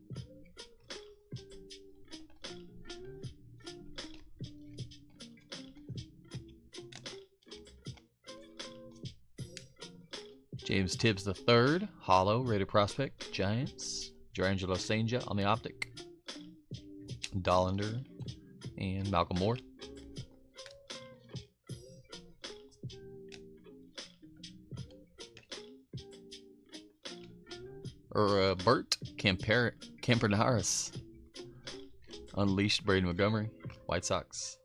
Speaker 1: James Tibbs III, Hollow, Rated Prospect, Giants. Jarangelo Senja on the Optic. Dollander and Malcolm Moore. Bert Campernaris. Unleashed, Braden Montgomery. White Sox.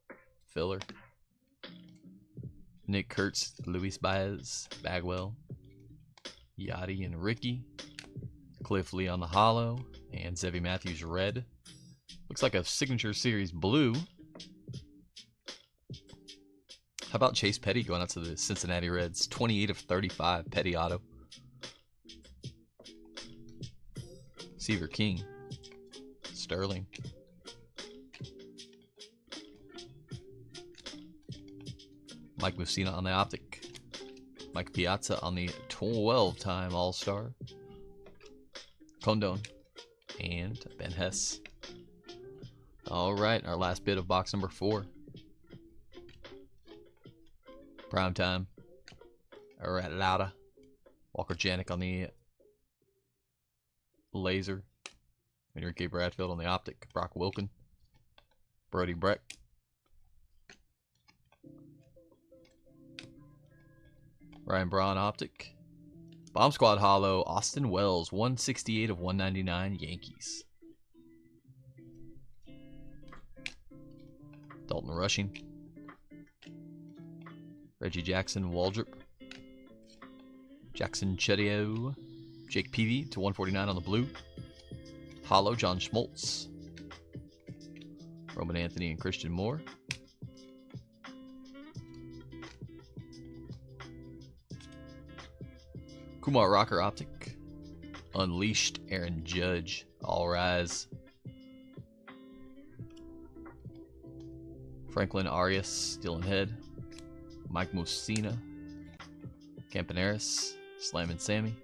Speaker 1: Filler. Nick Kurtz, Luis Baez, Bagwell. Yachty and Ricky. Cliff Lee on the Hollow. And Zevi Matthews red. Looks like a Signature Series blue. How about Chase Petty going out to the Cincinnati Reds? 28 of 35, Petty auto. Seaver King. Sterling. Mike Mussina on the Optic. Mike Piazza on the 12-time All-Star. Condon. And Ben Hess. Alright, our last bit of box number 4. Prime time. Rat Lauda. Walker Janik on the Laser. Enrique Bradfield on the Optic. Brock Wilken. Brody Breck. Ryan Braun Optic. Bomb Squad Hollow. Austin Wells. 168 of 199 Yankees. Dalton Rushing. Reggie Jackson Waldrop. Jackson Chedio. Jake Peavy to 149 on the blue. Hollow John Schmaltz. Roman Anthony and Christian Moore. Kumar Rocker Optic. Unleashed Aaron Judge. All rise. Franklin Arias. Dylan Head. Mike Mussina. Campaneris. Slammin' Sammy.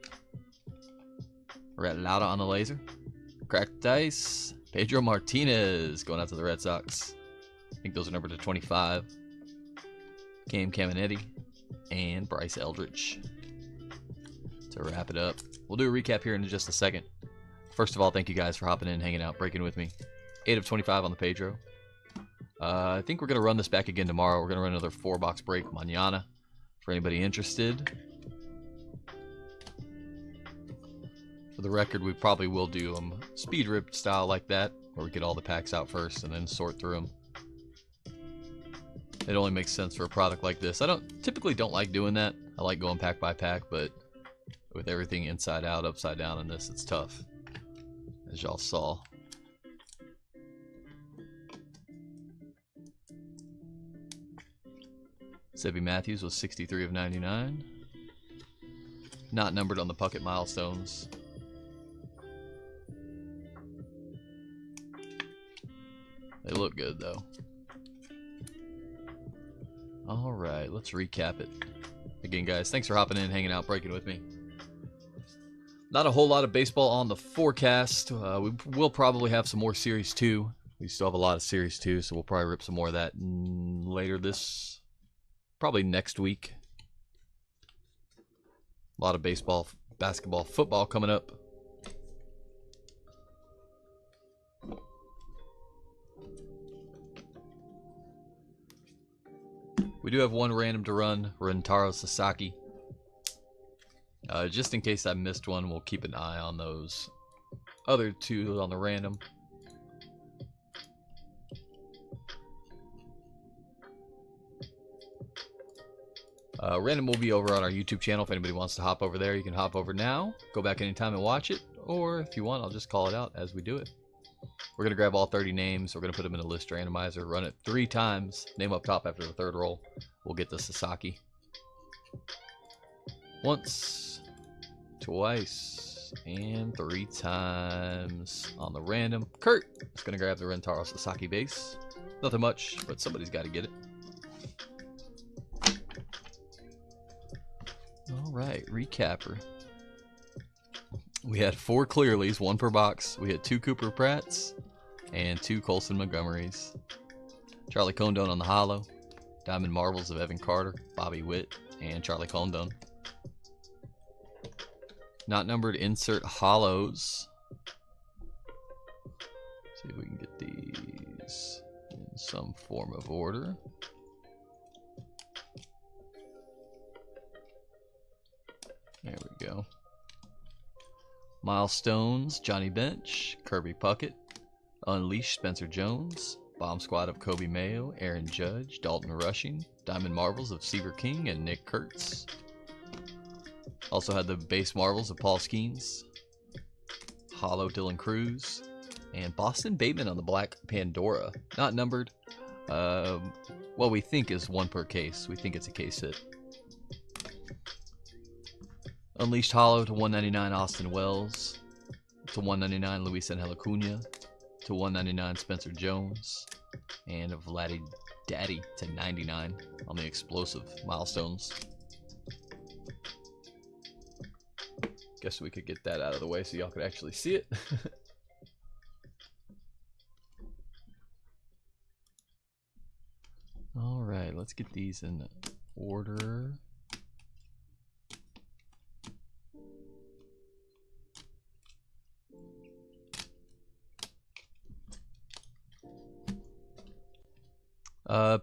Speaker 1: Rat Lauda on the Laser. Cracked Dice. Pedro Martinez going out to the Red Sox. I think those are numbered to 25. Cam Caminetti. And Bryce Eldridge. To wrap it up. We'll do a recap here in just a second. First of all, thank you guys for hopping in, hanging out, breaking with me. 8 of 25 on the Pedro. I think we're going to run this back again tomorrow. We're going to run another 4-box break mañana for anybody interested. For the record, we probably will do them speed rip style like that, where we get all the packs out first and then sort through them. It only makes sense for a product like this. I typically don't like doing that. I like going pack by pack, but with everything inside out, upside down in this, it's tough, as y'all saw. Zevi Matthews was 63 of 99. Not numbered on the Puckett milestones. They look good, though. Alright, let's recap it. Again, guys, thanks for hopping in, hanging out, breaking with me. Not a whole lot of baseball on the forecast. We will probably have some more Series 2. We still have a lot of Series 2, so we'll probably rip some more of that later this... probably next week. A lot of baseball, basketball, football coming up. We do have one random to run, Rentaro Sasaki. Just in case I missed one, we'll keep an eye on those other two on the random. Random will be over on our YouTube channel. If anybody wants to hop over there, you can hop over now. Go back anytime and watch it. Or if you want, I'll just call it out as we do it. We're going to grab all 30 names. We're going to put them in a list randomizer. Run it 3 times. Name up top after the 3rd roll. We'll get the Sasaki. Once, twice, and 3 times on the random. Kurt is going to grab the Rentaro Sasaki base. Nothing much, but somebody's got to get it. Alright, recapper. We had 4 Clearleys, 1 per box. We had 2 Cooper Pratts and 2 Colson Montgomerys. Charlie Condon on the hollow. Diamond Marbles of Evan Carter, Bobby Witt, and Charlie Condon. Not numbered, insert hollows. See if we can get these in some form of order. There we go. Milestones, Johnny Bench, Kirby Puckett, Unleashed, Spencer Jones, Bomb Squad of Kobe Mayo, Aaron Judge, Dalton Rushing, Diamond Marbles of Seaver King and Nick Kurtz. Also had the base marbles of Paul Skeens, Hollow Dylan Cruz, and Boston Bateman on the Black Pandora. Not numbered. Well, we think is 1 per case. We think it's a case hit. Unleashed Hollow to 199 Austin Wells, to 199 Luis Angel Acuna, to 199 Spencer Jones, and Vladdy Daddy to 99 on the explosive milestones. Guess we could get that out of the way so y'all could actually see it. Alright, let's get these in order.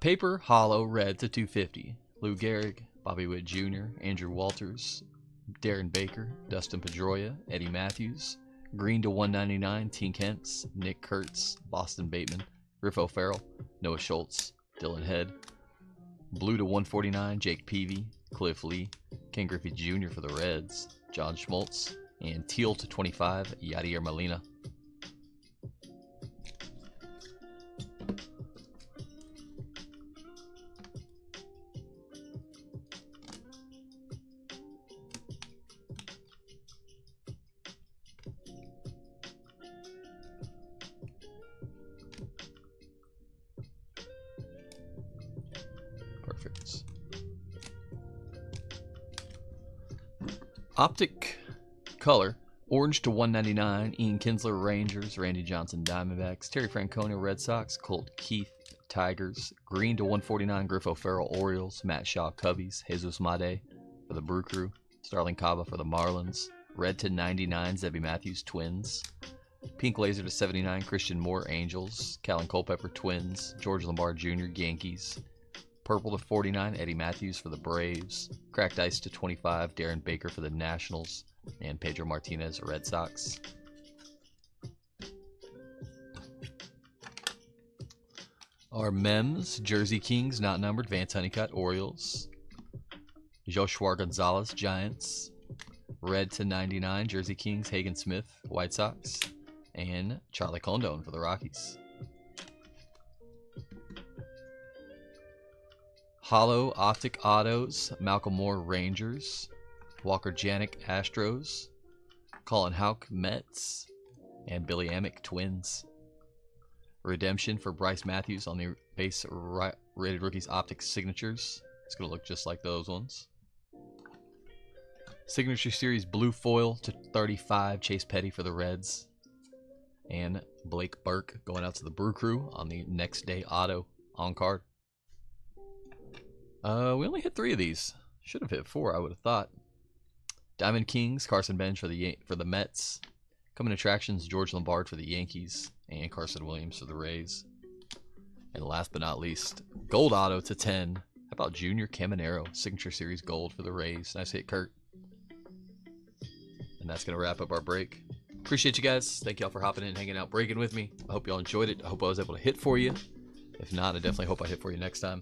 Speaker 1: Paper, hollow, red to 250. Lou Gehrig, Bobby Witt Jr., Andrew Walters, Darren Baker, Dustin Pedroia, Eddie Matthews. Green to 199, Tink Hentz, Nick Kurtz, Boston Bateman, Griff O'Farrell, Noah Schultz, Dylan Head. Blue to 149, Jake Peavy, Cliff Lee, Ken Griffey Jr. for the Reds, John Schmaltz, and teal to 25, Yadier Molina. Perfect. Optic color, orange to 199, Ian Kinsler Rangers, Randy Johnson Diamondbacks, Terry Francona Red Sox, Colt Keith Tigers. Green to 149, Griff O'Farrell Orioles, Matt Shaw Cubbies, Jesus Made for the Brew Crew, Starling Caba for the Marlins. Red to 99, Zebby Matthews Twins. Pink laser to 79, Christian Moore Angels, Callan Culpepper Twins, George Lombard Jr. Yankees. Purple to 49, Eddie Matthews for the Braves. Cracked ice to 25, Darren Baker for the Nationals. And Pedro Martinez, Red Sox. Our Mems, Jersey Kings, not numbered, Vance Honeycutt, Orioles. Joshua Gonzalez, Giants. Red to 99, Jersey Kings, Hagen Smith, White Sox. And Charlie Condon for the Rockies. Hollow Optic Autos, Malcolm Moore Rangers, Walker Janik Astros, Colin Houck Mets, and Billy Amick Twins. Redemption for Bryce Matthews on the base rated rookies Optic signatures. It's going to look just like those ones. Signature Series blue foil to 35, Chase Petty for the Reds. And Blake Burke going out to the Brew Crew on the next day auto on card. We only hit 3 of these. Should have hit 4, I would have thought. Diamond Kings, Carson Bench for the Mets. Coming Attractions, George Lombard for the Yankees. And Carson Williams for the Rays. And last but not least, Gold Auto to 10. about Junior Caminero? Signature Series Gold for the Rays. Nice hit, Kurt. And that's going to wrap up our break. Appreciate you guys. Thank y'all for hopping in, hanging out, breaking with me. I hope y'all enjoyed it. I hope I was able to hit for you. If not, I definitely hope I hit for you next time.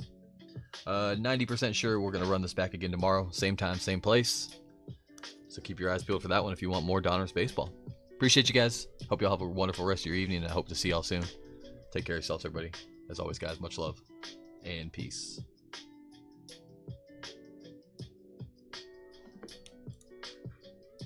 Speaker 1: 90% sure we're going to run this back again tomorrow. Same time, same place. So keep your eyes peeled for that one if you want more Donruss baseball. Appreciate you guys. Hope y'all have a wonderful rest of your evening, and I hope to see y'all soon. Take care of yourselves, everybody. As always, guys, much love and peace.